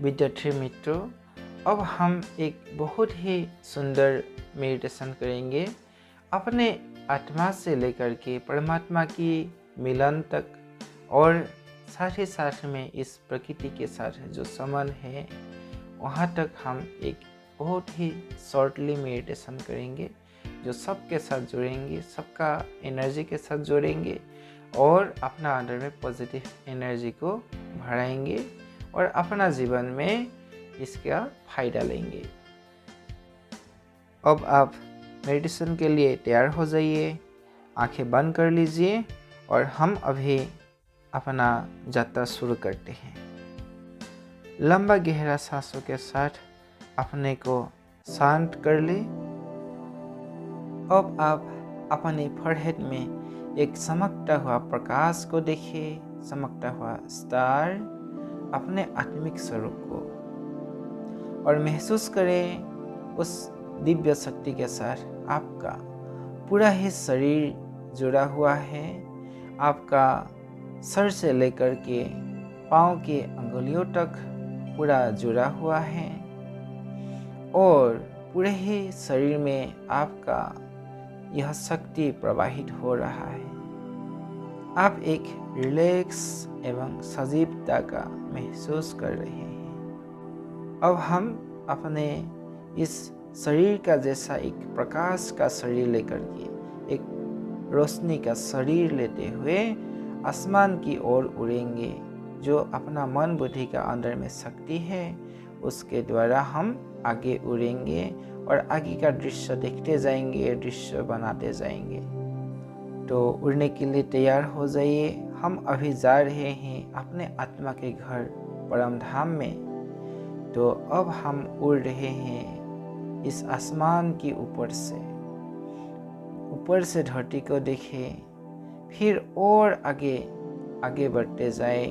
विद्यार्थी मित्रों, अब हम एक बहुत ही सुंदर मेडिटेशन करेंगे अपने आत्मा से लेकर के परमात्मा की मिलन तक, और साथ ही साथ में इस प्रकृति के साथ जो संबंध है वहाँ तक हम एक बहुत ही शॉर्टली मेडिटेशन करेंगे जो सबके साथ जुड़ेंगे, सबका एनर्जी के साथ जोड़ेंगे और अपना अंदर में पॉजिटिव एनर्जी को बढ़ाएंगे और अपना जीवन में इसका फायदा लेंगे। अब आप मेडिटेशन के लिए तैयार हो जाइए, आंखें बंद कर लीजिए और हम अभी अपना यात्रा शुरू करते हैं। लंबा गहरा सांसों के साथ अपने को शांत कर ले। अब आप अपने फोरहेड में एक चमकता हुआ प्रकाश को देखिए, चमकता हुआ स्टार, अपने आत्मिक स्वरूप को, और महसूस करें उस दिव्य शक्ति के साथ आपका पूरा ही शरीर जुड़ा हुआ है। आपका सर से लेकर के पाँव के अंगुलियों तक पूरा जुड़ा हुआ है और पूरे ही शरीर में आपका यह शक्ति प्रवाहित हो रहा है। आप एक रिलैक्स एवं सजीवता का महसूस कर रहे हैं। अब हम अपने इस शरीर का जैसा एक प्रकाश का शरीर लेकर के, एक रोशनी का शरीर लेते हुए आसमान की ओर उड़ेंगे। जो अपना मन बुद्धि का अंदर में शक्ति है उसके द्वारा हम आगे उड़ेंगे और आगे का दृश्य देखते जाएंगे, दृश्य बनाते जाएंगे। तो उड़ने के लिए तैयार हो जाइए। हम अभी जा रहे हैं अपने आत्मा के घर परम धाम में। तो अब हम उड़ रहे हैं इस आसमान के ऊपर से धरती को देखें, फिर और आगे बढ़ते जाए।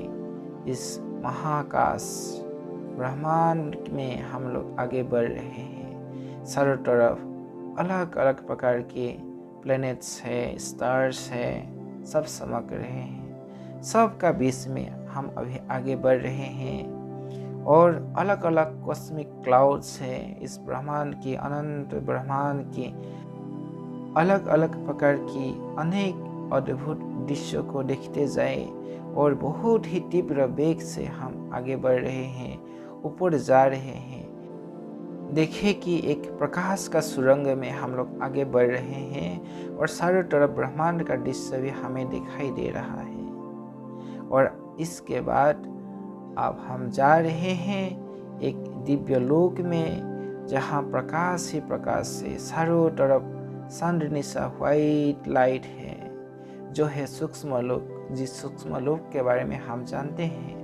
इस महाकाश ब्रह्मांड में हम लोग आगे बढ़ रहे हैं। चारों तरफ अलग अलग प्रकार के प्लैनेट्स है, स्टार्स है, सब चमक रहे हैं। सबका बीच में हम अभी आगे बढ़ रहे हैं और अलग अलग कॉस्मिक क्लाउड्स है। इस ब्रह्मांड की, अनंत ब्रह्मांड की अलग अलग प्रकार की अनेक अद्भुत दृश्यों को देखते जाए और बहुत ही तीव्र वेग से हम आगे बढ़ रहे हैं, ऊपर जा रहे हैं। देखिए कि एक प्रकाश का सुरंग में हम लोग आगे बढ़ रहे हैं और चारों तरफ ब्रह्मांड का दृश्य भी हमें दिखाई दे रहा है। और इसके बाद अब हम जा रहे हैं एक दिव्य लोक में, जहाँ प्रकाश ही प्रकाश से चारों तरफ चांदनी सा व्हाइट लाइट है, जो है सूक्ष्म लोक। जिस सूक्ष्म लोक के बारे में हम जानते हैं,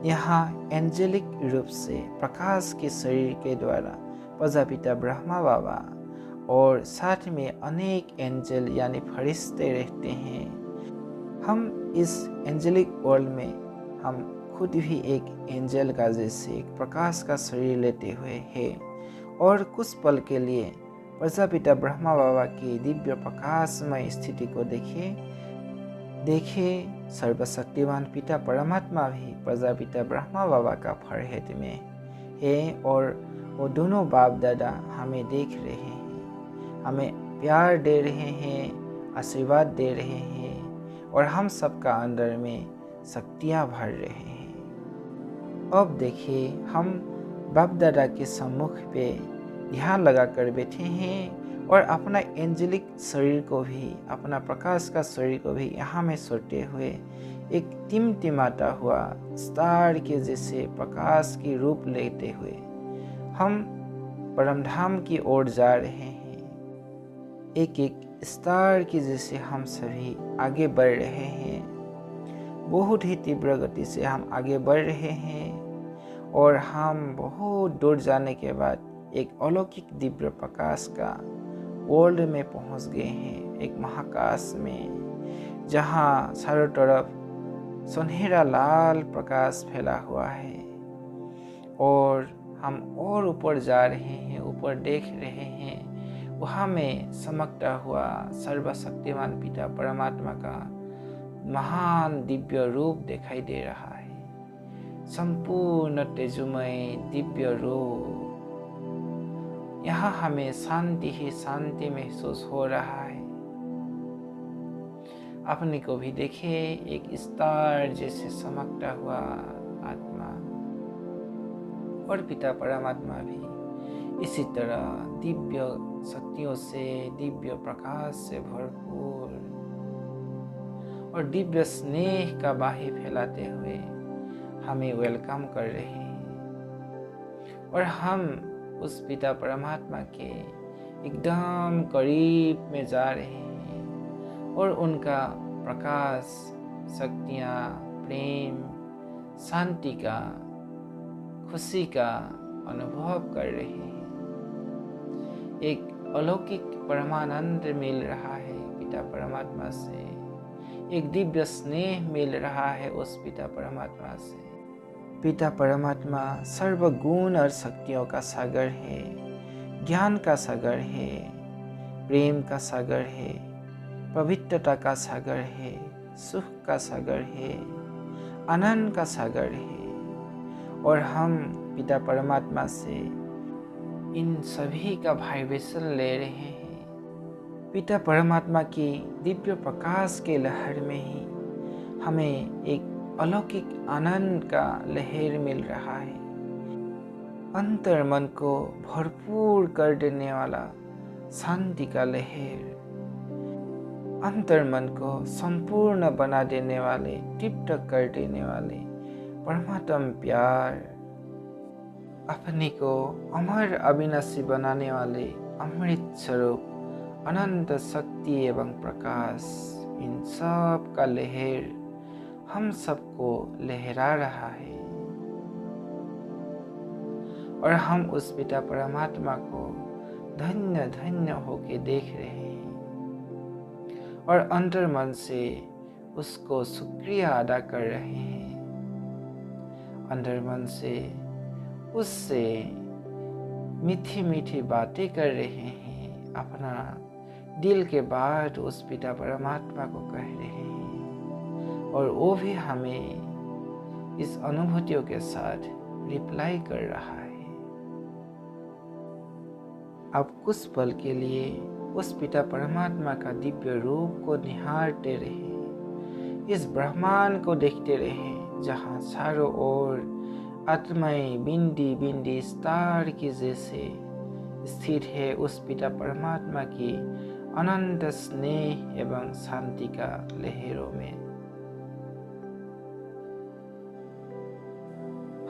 यहाँ एंजेलिक रूप से प्रकाश के शरीर के द्वारा प्रजापिता ब्रह्मा बाबा और साथ में अनेक एंजल यानी फरिश्ते रहते हैं। हम इस एंजेलिक वर्ल्ड में हम खुद भी एक एंजल का जैसे एक प्रकाश का शरीर लेते हुए हैं और कुछ पल के लिए प्रजापिता ब्रह्मा बाबा की दिव्य प्रकाशमय स्थिति को देखिए। सर्वशक्तिमान पिता परमात्मा भी प्रजापिता ब्रह्मा बाबा का फोरहेड में है और वो दोनों बाप दादा हमें देख रहे हैं, हमें प्यार दे रहे हैं, आशीर्वाद दे रहे हैं और हम सबका अंदर में शक्तियाँ भर रहे हैं। अब देखिए, हम बाप दादा के सम्मुख पे ध्यान लगा कर बैठे हैं और अपना एंजेलिक शरीर को भी, अपना प्रकाश का शरीर को भी यहाँ में सोते हुए एक टिमटिमाता हुआ स्टार के जैसे प्रकाश की रूप लेते हुए हम परमधाम की ओर जा रहे हैं। एक एक स्टार की जैसे हम सभी आगे बढ़ रहे हैं। बहुत ही तीव्र गति से हम आगे बढ़ रहे हैं और हम बहुत दूर जाने के बाद एक अलौकिक दिव्य प्रकाश का वर्ल्ड में पहुंच गए हैं, एक महाकाश में, जहां चारों तरफ सुनहरा लाल प्रकाश फैला हुआ है और हम और ऊपर जा रहे हैं, ऊपर देख रहे हैं। वहाँ में चमकता हुआ सर्वशक्तिमान पिता परमात्मा का महान दिव्य रूप दिखाई दे रहा है। संपूर्ण तेजोमय दिव्य रूप। यहाँ हमें शांति ही शांति महसूस हो रहा है। अपने को भी देखिए, एक स्टार जैसे चमकता हुआ आत्मा, और पिता परमात्मा भी इसी तरह दिव्य शक्तियों से, दिव्य प्रकाश से भरपूर और दिव्य स्नेह का बाही फैलाते हुए हमें वेलकम कर रहे हैं। और हम उस पिता परमात्मा के एकदम करीब में जा रहे हैं और उनका प्रकाश, शक्तियाँ, प्रेम, शांति का, खुशी का अनुभव कर रहे हैं। एक अलौकिक परमानंद मिल रहा है पिता परमात्मा से, एक दिव्य स्नेह मिल रहा है उस पिता परमात्मा से। पिता परमात्मा सर्वगुण और शक्तियों का सागर है, ज्ञान का सागर है, प्रेम का सागर है, पवित्रता का सागर है, सुख का सागर है, आनंद का सागर है। और हम पिता परमात्मा से इन सभी का वाइब्रेशन ले रहे हैं। पिता परमात्मा की दिव्य प्रकाश के लहर में ही हमें एक अलौकिक आनंद का लहर मिल रहा है। अंतर मन को भरपूर कर देने वाला शांति का लहर, अंतर मन को संपूर्ण बना देने वाले, तृप्त कर देने वाले परमात्म प्यार, अपने को अमर अविनाशी बनाने वाले अमृत स्वरूप अनंत शक्ति एवं प्रकाश, इन सब का लहर हम सबको लहरा रहा है। और हम उस पिता परमात्मा को धन्य धन्य होके देख रहे हैं और अंतर मन से उसको शुक्रिया अदा कर रहे हैं। अंतर मन से उससे मीठी मीठी बातें कर रहे हैं, अपना दिल के बात उस पिता परमात्मा को कह रहे हैं और वो भी हमें इस अनुभूतियों के साथ रिप्लाई कर रहा है। अब कुछ पल के लिए उस पिता परमात्मा का दिव्य रूप को निहारते रहे, इस ब्रह्मांड को देखते रहे जहाँ चारों ओर आत्माएं बिंदी बिंदी स्टार की जैसे स्थित है। उस पिता परमात्मा की अनंत स्नेह एवं शांति का लहरों में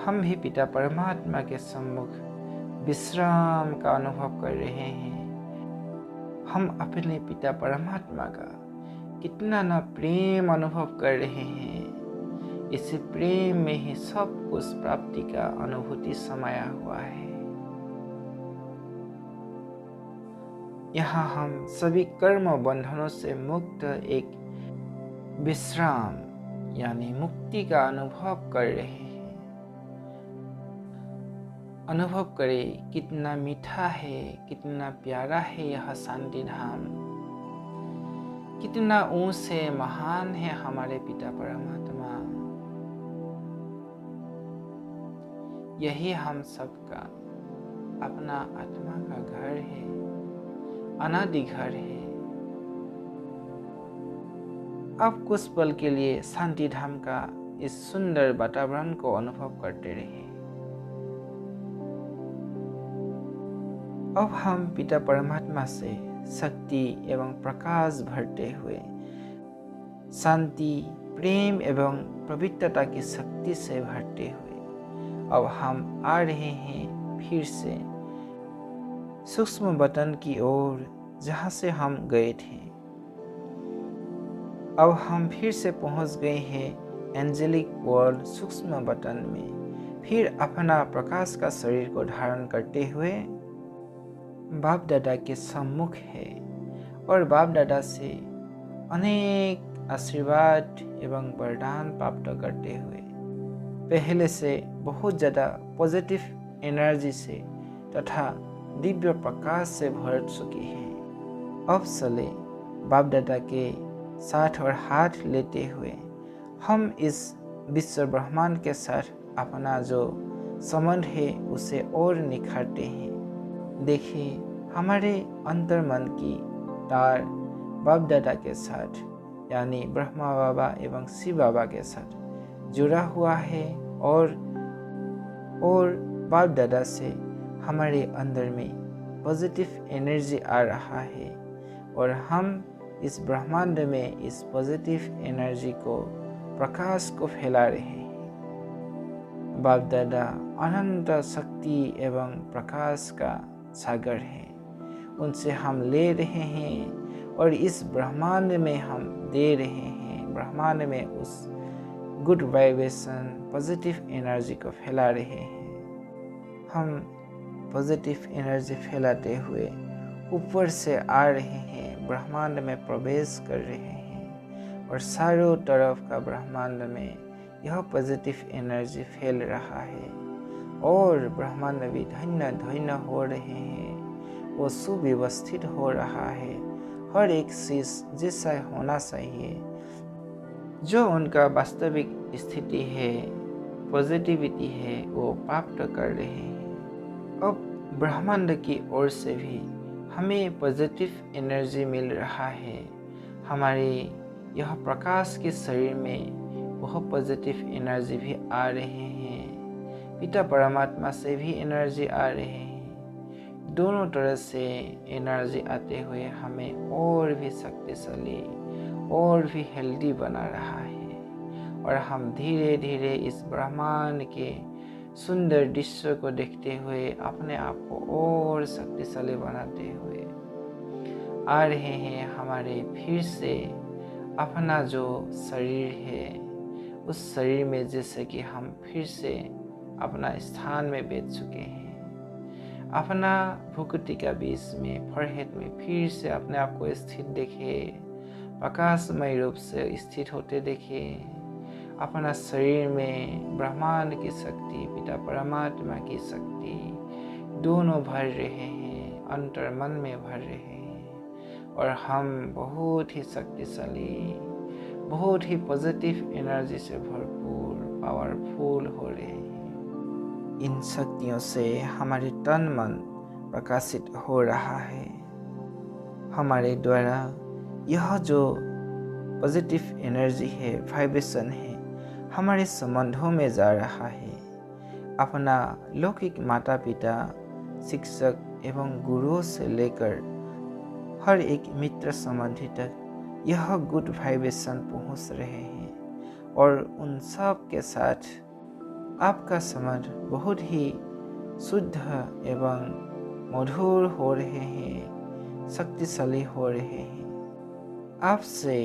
हम भी पिता परमात्मा के सम्मुख विश्राम का अनुभव कर रहे हैं। हम अपने पिता परमात्मा का कितना न प्रेम अनुभव कर रहे हैं। इस प्रेम में ही सब कुछ प्राप्ति का अनुभूति समाया हुआ है। यहाँ हम सभी कर्म बंधनों से मुक्त एक विश्राम यानी मुक्ति का अनुभव कर रहे हैं। अनुभव करें कितना मीठा है, कितना प्यारा है यह शांति धाम, कितना ऊंच है, महान है हमारे पिता परमात्मा। यही हम सबका अपना आत्मा का घर है, अनादि घर है। अब कुछ पल के लिए शांति धाम का इस सुंदर वातावरण को अनुभव करते रहे। अब हम पिता परमात्मा से शक्ति एवं प्रकाश भरते हुए शांति, प्रेम एवं पवित्रता की शक्ति से भरते हुए अब हम आ रहे हैं फिर से सूक्ष्म वतन की ओर जहाँ से हम गए थे। अब हम फिर से पहुँच गए हैं एंजेलिक वर्ल्ड सूक्ष्म वतन में, फिर अपना प्रकाश का शरीर को धारण करते हुए बाप दादा के सम्मुख है और बाप दादा से अनेक आशीर्वाद एवं वरदान प्राप्त करते हुए पहले से बहुत ज़्यादा पॉजिटिव एनर्जी से तथा दिव्य प्रकाश से भर चुकी है। अब चले बाप दादा के साथ और हाथ लेते हुए हम इस विश्व ब्रह्मांड के साथ अपना जो संबंध है उसे और निखारते हैं। देखिए, हमारे अंतर्मन की तार बाप दादा के साथ यानी ब्रह्मा बाबा एवं शिव बाबा के साथ जुड़ा हुआ है और बाप दादा से हमारे अंदर में पॉजिटिव एनर्जी आ रहा है और हम इस ब्रह्मांड में इस पॉजिटिव एनर्जी को, प्रकाश को फैला रहे हैं। बाप दादा अनंत शक्ति एवं प्रकाश का सागर है, उनसे हम ले रहे हैं और इस ब्रह्मांड में हम दे रहे हैं। ब्रह्मांड में उस गुड वाइब्रेशन पॉजिटिव एनर्जी को फैला रहे हैं। हम पॉजिटिव एनर्जी फैलाते हुए ऊपर से आ रहे हैं, ब्रह्मांड में प्रवेश कर रहे हैं और चारों तरफ का ब्रह्मांड में यह पॉजिटिव एनर्जी फैल रहा है और ब्रह्मांड भी धन्य धन्य हो रहे हैं। वो सुव्यवस्थित हो रहा है, हर एक चीज जैसा होना चाहिए, जो उनका वास्तविक स्थिति है, पॉजिटिविटी है, वो प्राप्त कर रहे हैं। अब ब्रह्मांड की ओर से भी हमें पॉजिटिव एनर्जी मिल रहा है। हमारे यह प्रकाश के शरीर में वह पॉजिटिव एनर्जी भी आ रहे हैं। पिता परमात्मा से भी एनर्जी आ रहे हैं। दोनों तरह से एनर्जी आते हुए हमें और भी शक्तिशाली और भी हेल्दी बना रहा है और हम धीरे धीरे इस ब्रह्मांड के सुंदर दृश्य को देखते हुए अपने आप को और शक्तिशाली बनाते हुए आ रहे हैं। हमारे फिर से अपना जो शरीर है उस शरीर में जैसे कि हम फिर से अपना स्थान में बैठ चुके हैं। अपना भुक्ति का बीच में फरहेद में फिर से अपने आप को स्थित देखे, प्रकाशमय रूप से स्थित होते देखे। अपना शरीर में ब्रह्मांड की शक्ति, पिता परमात्मा की शक्ति दोनों भर रहे हैं, अंतर्मन में भर रहे हैं और हम बहुत ही शक्तिशाली, बहुत ही पॉजिटिव एनर्जी से भरपूर, पावरफुल हो रहे हैं। इन शक्तियों से हमारे तन मन प्रकाशित हो रहा है। हमारे द्वारा यह जो पॉजिटिव एनर्जी है, वाइब्रेशन है, हमारे संबंधों में जा रहा है। अपना लौकिक माता पिता, शिक्षक एवं गुरुओं से लेकर हर एक मित्र संबंधी तक यह गुड वाइब्रेशन पहुंच रहे हैं और उन सब के साथ आपका संबंध बहुत ही शुद्ध एवं मधुर हो रहे हैं, शक्तिशाली हो रहे हैं। आपसे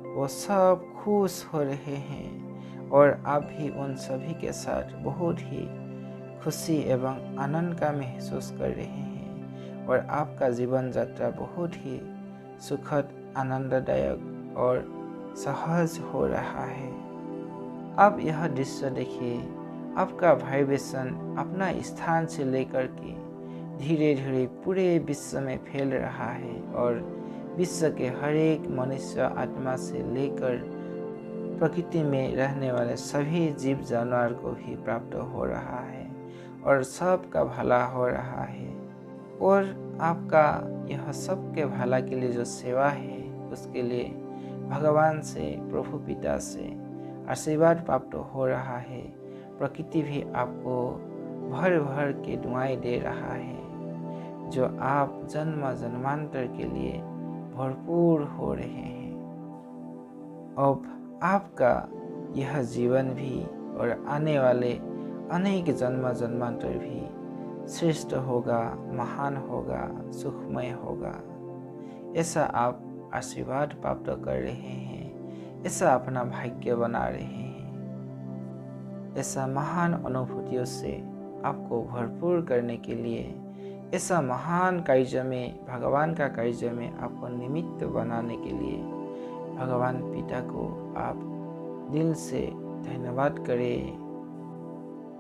वो सब खुश हो रहे हैं और आप भी उन सभी के साथ बहुत ही खुशी एवं आनंद का महसूस कर रहे हैं और आपका जीवन यात्रा बहुत ही सुखद, आनंददायक और सहज हो रहा है। आप यह दृश्य देखिए, आपका वाइब्रेशन अपना स्थान से लेकर के धीरे धीरे पूरे विश्व में फैल रहा है और विश्व के हर एक मनुष्य आत्मा से लेकर प्रकृति में रहने वाले सभी जीव जानवर को भी प्राप्त हो रहा है और सबका भला हो रहा है। और आपका यह सबके भला के लिए जो सेवा है उसके लिए भगवान से, प्रभु पिता से आशीर्वाद प्राप्त हो रहा है। प्रकृति भी आपको भर भर के दुआएं दे रहा है, जो आप जन्म जन्मांतर के लिए भरपूर हो रहे हैं। अब आपका यह जीवन भी और आने वाले अनेक जन्म जन्मांतर भी श्रेष्ठ होगा, महान होगा, सुखमय होगा। ऐसा आप आशीर्वाद प्राप्त कर रहे हैं, ऐसा अपना भाग्य बना रहे हैं। ऐसा महान अनुभूतियों से आपको भरपूर करने के लिए, ऐसा महान कार्य में, भगवान का कार्य में आपको निमित्त बनाने के लिए भगवान पिता को आप दिल से धन्यवाद करें।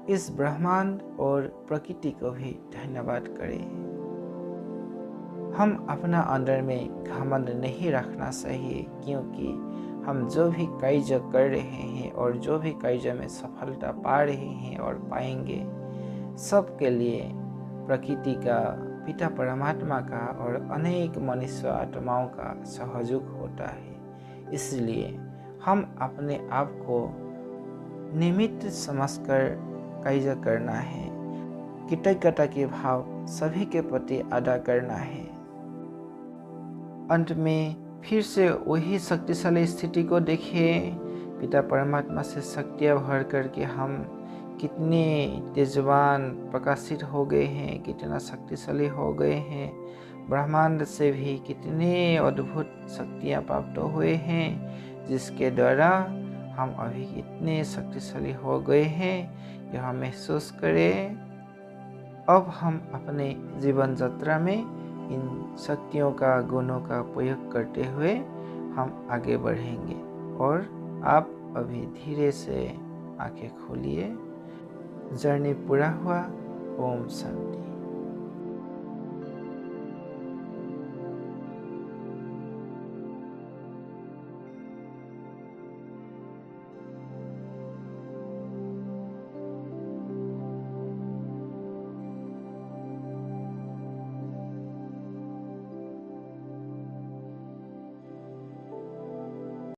इस ब्रह्मांड और प्रकृति को भी धन्यवाद करें। हम अपना अंदर में घमंड नहीं रखना चाहिए, क्योंकि हम जो भी कार्य कर रहे हैं और जो भी कार्य में सफलता पा रहे हैं और पाएंगे, सबके लिए प्रकृति का, पिता परमात्मा का और अनेक मनुष्य आत्माओं का सहयोग होता है। इसलिए हम अपने आप को निमित्त समझकर कार्य करना है। कृतज्ञता के भाव सभी के प्रति अदा करना है। अंत में फिर से वही शक्तिशाली स्थिति को देखिए। पिता परमात्मा से शक्तियाँ भर करके हम कितने तेजवान प्रकाशित हो गए हैं, कितना शक्तिशाली हो गए हैं। ब्रह्मांड से भी कितने अद्भुत शक्तियाँ प्राप्त हुए हैं, जिसके द्वारा हम अभी इतने शक्तिशाली हो गए हैं। यह महसूस करें। अब हम अपने जीवन यात्रा में इन शक्तियों का, गुणों का प्रयोग करते हुए हम आगे बढ़ेंगे। और आप अभी धीरे से आंखें खोलिए। जर्नी पूरा हुआ। ओम शांति।